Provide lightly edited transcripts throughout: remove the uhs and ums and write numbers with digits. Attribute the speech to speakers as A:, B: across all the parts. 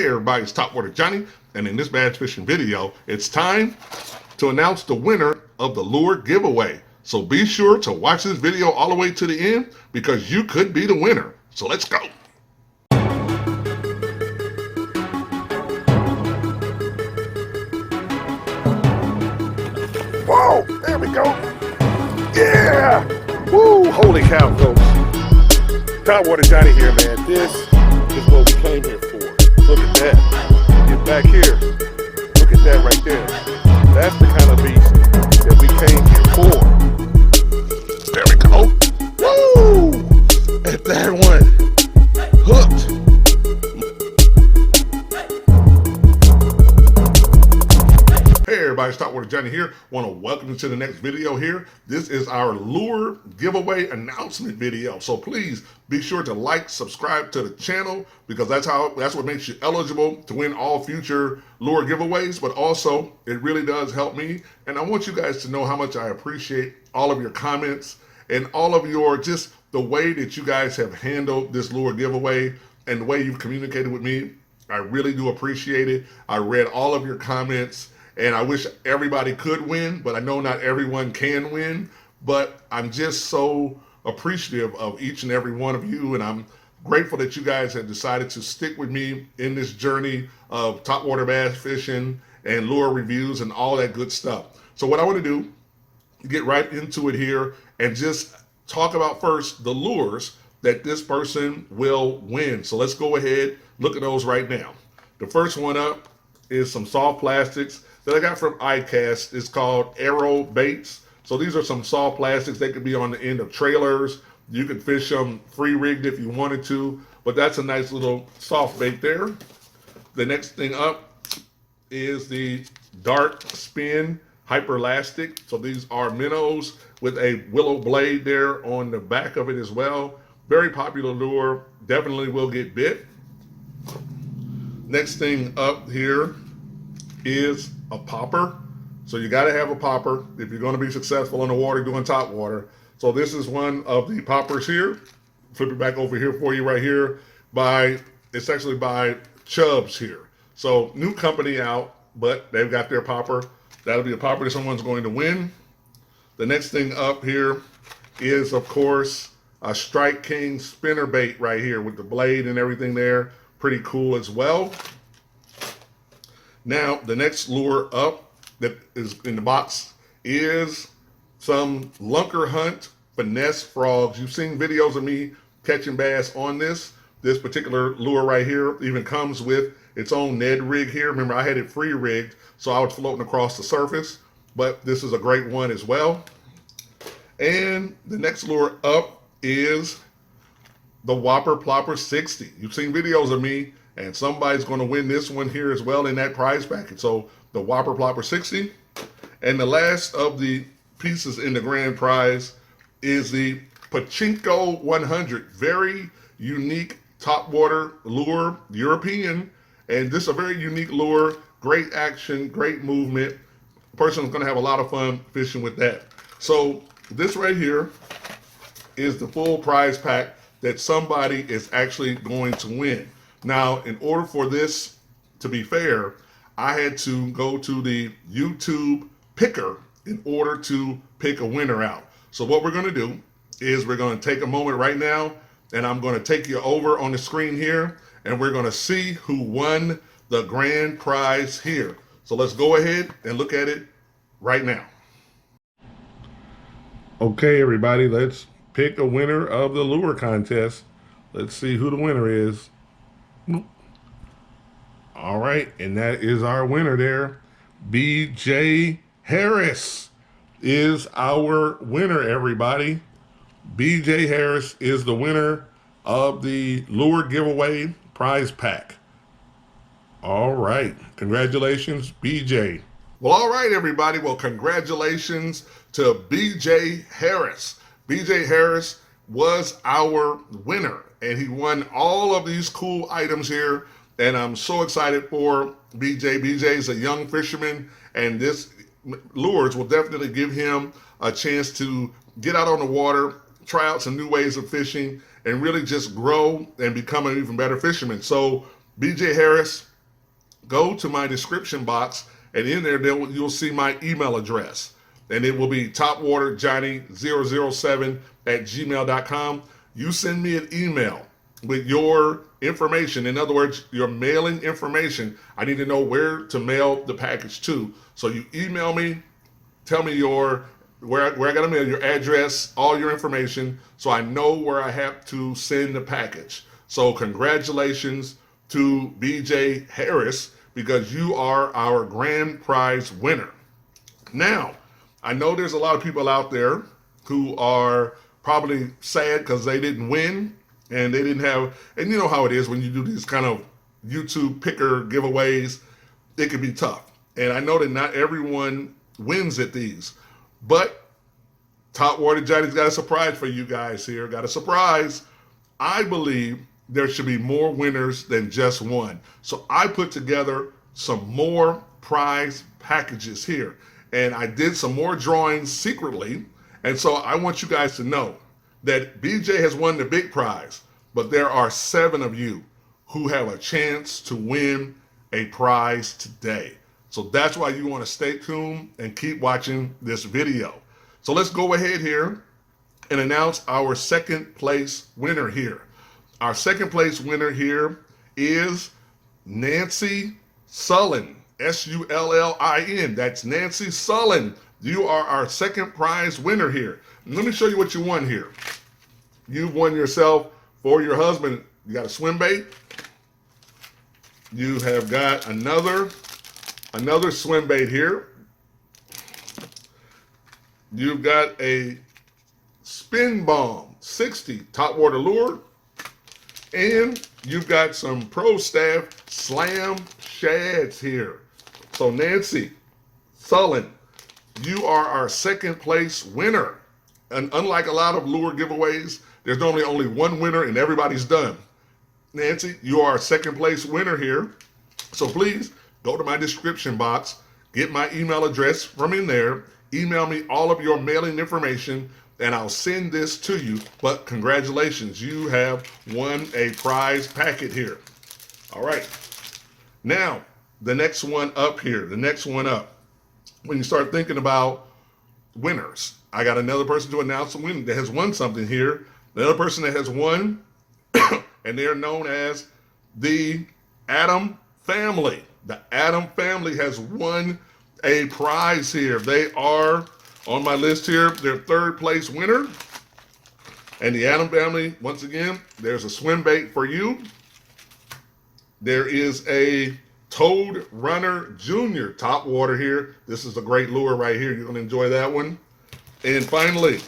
A: Hey everybody, it's Topwater Johnny, and in this bass fishing video, it's time to announce the winner of the lure giveaway. So be sure to watch this video all the way to the end because you could be the winner. So let's go.
B: Whoa, there we go. Yeah! Woo, holy cow, folks. Topwater Johnny here, man. This is what we came here for. Look at that. Get back here. Look at that right there. That's the kind of beast that we came here for. There we go. Woo! And that one hooked.
A: Hey everybody, it's Topwater Johnny here. Want to welcome you to the next video here. This is our lure giveaway announcement video. So please be sure to like, subscribe to the channel because that's what makes you eligible to win all future lure giveaways. But also, it really does help me. And I want you guys to know how much I appreciate all of your comments and all of your just the way that you guys have handled this lure giveaway and the way you've communicated with me. I really do appreciate it. I read all of your comments. And I wish everybody could win, but I know not everyone can win. But I'm just so appreciative of each and every one of you. And I'm grateful that you guys have decided to stick with me in this journey of topwater bass fishing and lure reviews and all that good stuff. So what I want to do, get right into it here and just talk about first the lures that this person will win. So let's go ahead, look at those right now. The first one up is some soft plastics that I got from iCast. It's called Arrow Baits. So these are some soft plastics. They could be on the end of trailers. You could fish them free rigged if you wanted to, but that's a nice little soft bait there. The next thing up is the Dart Spin Hyperlastic. So these are minnows with a willow blade there on the back of it as well. Very popular lure, definitely will get bit. Next thing up here is a popper. So you got to have a popper if you're going to be successful in the water doing top water. So this is one of the poppers here. Flip it back over here for you right here. It's actually by Chubbs here. So new company out, but they've got their popper. That'll be a popper that someone's going to win. The next thing up here is, of course, a Strike King spinner bait right here with the blade and everything there. Pretty cool as well. Now, the next lure up that is in the box is some Lunker Hunt finesse frogs. You've seen videos of me catching bass on this. This particular lure right here even comes with its own Ned rig here. Remember, I had it free rigged, so I was floating across the surface, but this is a great one as well. And the next lure up is the Whopper Plopper 60. You've seen videos of me, and somebody's going to win this one here as well in that prize packet. So the Whopper Plopper 60. And the last of the pieces in the grand prize is the Pachinko 100. Very unique topwater lure, European. And this is a very unique lure. Great action, great movement. The person's going to have a lot of fun fishing with that. So this right here is the full prize pack that somebody is actually going to win. Now, in order for this to be fair, I had to go to the YouTube picker in order to pick a winner out. So what we're going to do is we're going to take a moment right now, and I'm going to take you over on the screen here, and we're going to see who won the grand prize here. So let's go ahead and look at it right now. Okay, everybody, let's pick a winner of the lure contest. Let's see who the winner is. All right, and that is our winner there. BJ Harris is our winner, everybody. BJ Harris is the winner of the lure giveaway prize pack. All right, congratulations, BJ. Well, all right, everybody. Well, congratulations to BJ Harris. BJ Harris was our winner, and he won all of these cool items here. And I'm so excited for BJ. BJ is a young fisherman, and this lures will definitely give him a chance to get out on the water, try out some new ways of fishing, and really just grow and become an even better fisherman. So BJ Harris, go to my description box, and in there you'll see my email address. And it will be topwaterjohnny007@gmail.com. You send me an email with your information. In other words, your mailing information. I need to know where to mail the package to. So you email me, tell me where I got to mail, your address, all your information, so I know where I have to send the package. So congratulations to BJ Harris, because you are our grand prize winner. Now, I know there's a lot of people out there who are probably sad because they didn't win, and they didn't have, and you know how it is when you do these kind of YouTube picker giveaways, it can be tough. And I know that not everyone wins at these, but Topwater Johnny's got a surprise for you guys here. Got a surprise. I believe there should be more winners than just one. So I put together some more prize packages here. And I did some more drawings secretly. And so I want you guys to know that BJ has won the big prize, but there are 7 of you who have a chance to win a prize today. So that's why you want to stay tuned and keep watching this video. So let's go ahead here and announce our second place winner here. Our second place winner here is Nancy Sullin, Sullin. That's Nancy Sullin. You are our second prize winner here. Let me show you what you won here. You've won yourself, for your husband, you got a swim bait. You have got another swim bait here. You've got a Spin Bomb 60 topwater lure. And you've got some Pro Staff Slam Shads here. So Nancy Sullin, you are our second place winner. And unlike a lot of lure giveaways, there's normally only one winner and everybody's done. Nancy, you are our second place winner here. So please go to my description box, get my email address from in there, email me all of your mailing information, and I'll send this to you. But congratulations, you have won a prize packet here. All right. Now, the next one up here, when you start thinking about winners, I got another person to announce a winner that has won something here. The other person that has won, and they're known as the Adam family. The Adam family has won a prize here. They are on my list here. They're third place winner. And the Adam family, once again, there's a swim bait for you. There is a Toad Runner Junior topwater here. This is a great lure right here. You're going to enjoy that one. And finally,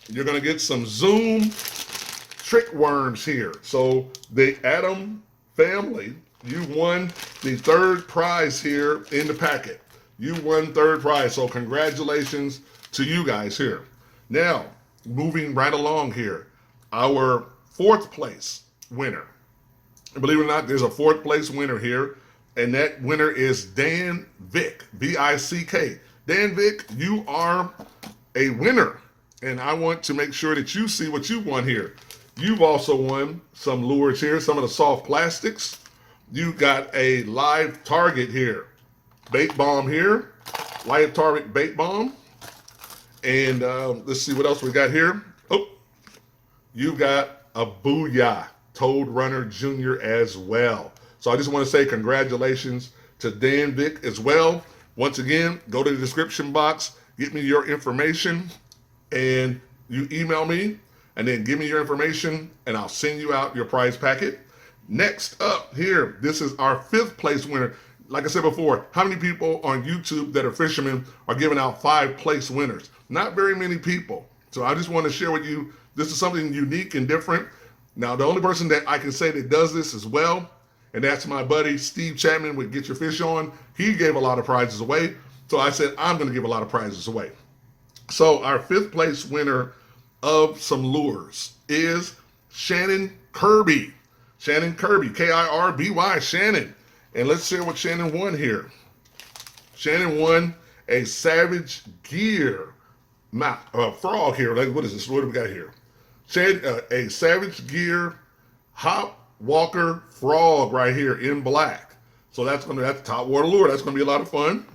A: you're going to get some Zoom trick worms here. So the Adam family, you won the third prize here in the packet. You won third prize. So congratulations to you guys here. Now, moving right along here, our fourth place winner. And believe it or not, there's a fourth place winner here. And that winner is Dan Vick, V-I-C-K. Dan Vick, you are a winner. And I want to make sure that you see what you won here. You've also won some lures here, some of the soft plastics. You got a live target here. Bait bomb here. Live target bait bomb. And let's see what else we got here. Oh, you got a Booyah Toad Runner Junior as well. So I just want to say congratulations to Dan Vick as well. Once again, go to the description box, get me your information, and you email me, and then give me your information, and I'll send you out your prize packet. Next up here, this is our fifth place winner. Like I said before, how many people on YouTube that are fishermen are giving out 5 place winners? Not very many people. So I just want to share with you, this is something unique and different. Now, the only person that I can say that does this as well, and that's my buddy Steve Chapman with Get Your Fish On. He gave a lot of prizes away. So I said, I'm going to give a lot of prizes away. So our fifth place winner of some lures is Shannon Kirby. Shannon Kirby, K-I-R-B-Y, Shannon. And let's share what Shannon won here. Shannon won a Savage Gear frog here. Like, what is this? What do we got here? A Savage Gear Hop Walker frog right here in black. So that's Topwater lure. That's gonna be a lot of fun.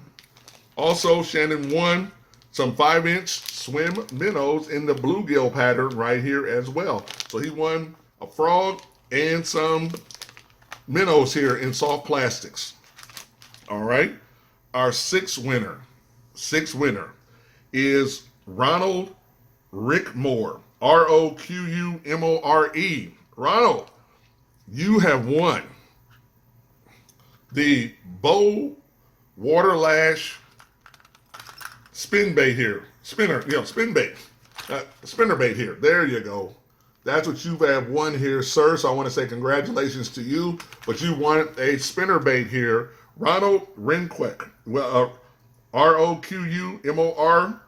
A: Also, Shannon won some 5-inch swim minnows in the bluegill pattern right here as well. So he won a frog and some minnows here in soft plastics. All right. Our sixth winner is Ronald Rickmore, Roquumore. Ronald, you have won the Bow Water Lash spin bait here. Spinner bait here. There you go. That's what you have won here, sir. So I want to say congratulations to you. But you won a spinner bait here. Ronald Renquek. Well, Roquumore.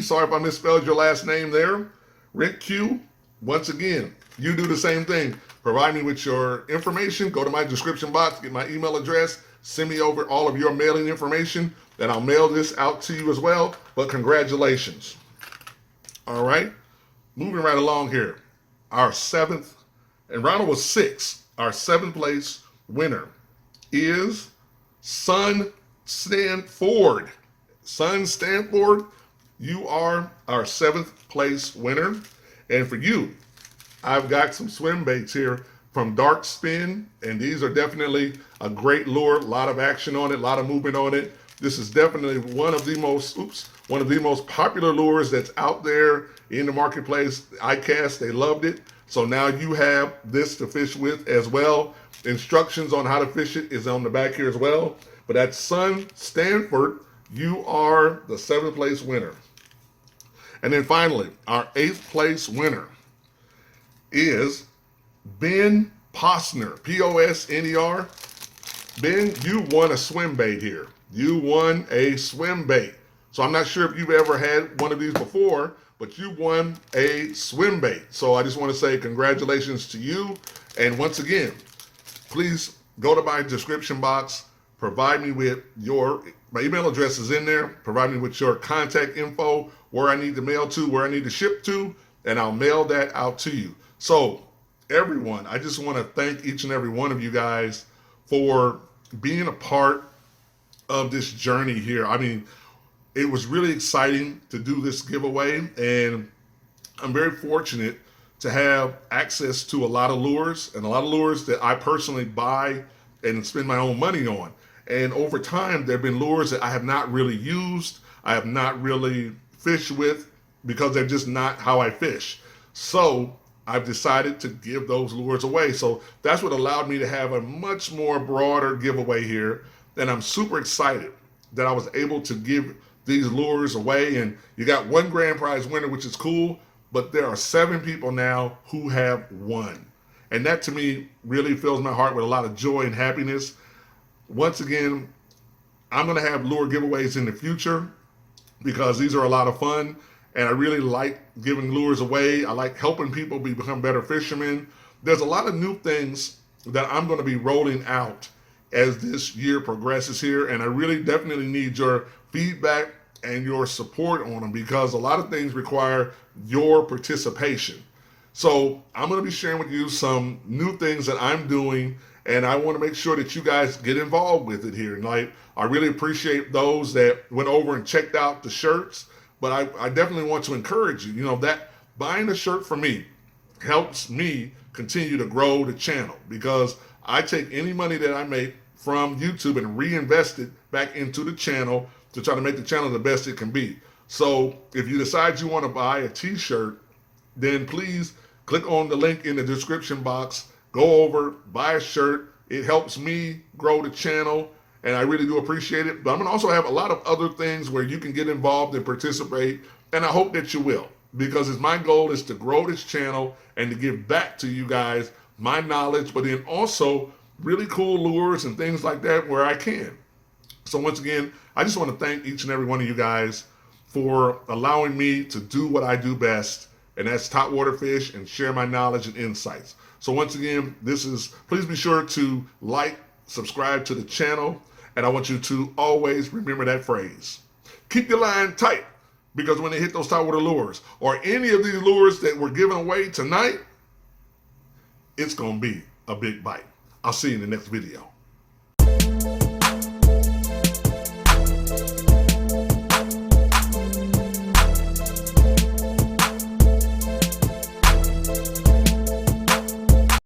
A: Sorry if I misspelled your last name there. Renq. Once again, you do the same thing. Provide me with your information. Go to my description box, get my email address, send me over all of your mailing information, and I'll mail this out to you as well. But congratulations. All right. Moving right along here. Our seventh, and Ronald was 6. Our 7th place winner is Son Stanford. Son Stanford, you are our 7th place winner. And for you, I've got some swim baits here from Dark Spin, and these are definitely a great lure. A lot of action on it, a lot of movement on it. This is definitely one of the most popular lures that's out there in the marketplace. iCast, they loved it. So now you have this to fish with as well. Instructions on how to fish it is on the back here as well. But at Son Stanford, you are the 7th place winner. And then finally, our 8th place winner is Ben Posner, P-O-S-N-E-R. Ben, you won a swim bait here. You won a swim bait. So I'm not sure if you've ever had one of these before, but you won a swim bait. So I just want to say congratulations to you. And once again, please go to my description box, provide me with my email address is in there, provide me with your contact info, where I need to mail to, where I need to ship to, and I'll mail that out to you. So everyone, I just want to thank each and every one of you guys for being a part of this journey here. I mean, it was really exciting to do this giveaway, and I'm very fortunate to have access to a lot of lures, and a lot of lures that I personally buy and spend my own money on. And over time, there have been lures that I have not really used, I have not really fished with, because they're just not how I fish. So I've decided to give those lures away. So that's what allowed me to have a much more broader giveaway here. And I'm super excited that I was able to give these lures away. And you got one grand prize winner, which is cool, but there are 7 people now who have won. And that to me really fills my heart with a lot of joy and happiness. Once again, I'm gonna have lure giveaways in the future because these are a lot of fun. And I really like giving lures away. I like helping people become better fishermen. There's a lot of new things that I'm gonna be rolling out as this year progresses here. And I really definitely need your feedback and your support on them, because a lot of things require your participation. So I'm gonna be sharing with you some new things that I'm doing, and I wanna make sure that you guys get involved with it here. And I really appreciate those that went over and checked out the shirts, but I definitely want to encourage you, that buying a shirt for me helps me continue to grow the channel, because I take any money that I make from YouTube and reinvest it back into the channel to try to make the channel the best it can be. So if you decide you want to buy a t-shirt, then please click on the link in the description box, go over, buy a shirt. It helps me grow the channel, and I really do appreciate it. But I'm gonna also have a lot of other things where you can get involved and participate, and I hope that you will, because my goal is to grow this channel and to give back to you guys my knowledge, but then also really cool lures and things like that where I can. So once again, I just want to thank each and every one of you guys for allowing me to do what I do best, and that's topwater fish and share my knowledge and insights. So once again, please be sure to like, subscribe to the channel, and I want you to always remember that phrase. Keep your line tight, because when they hit those topwater lures, or any of these lures that we're giving away tonight, it's going to be a big bite. I'll see you in the next video.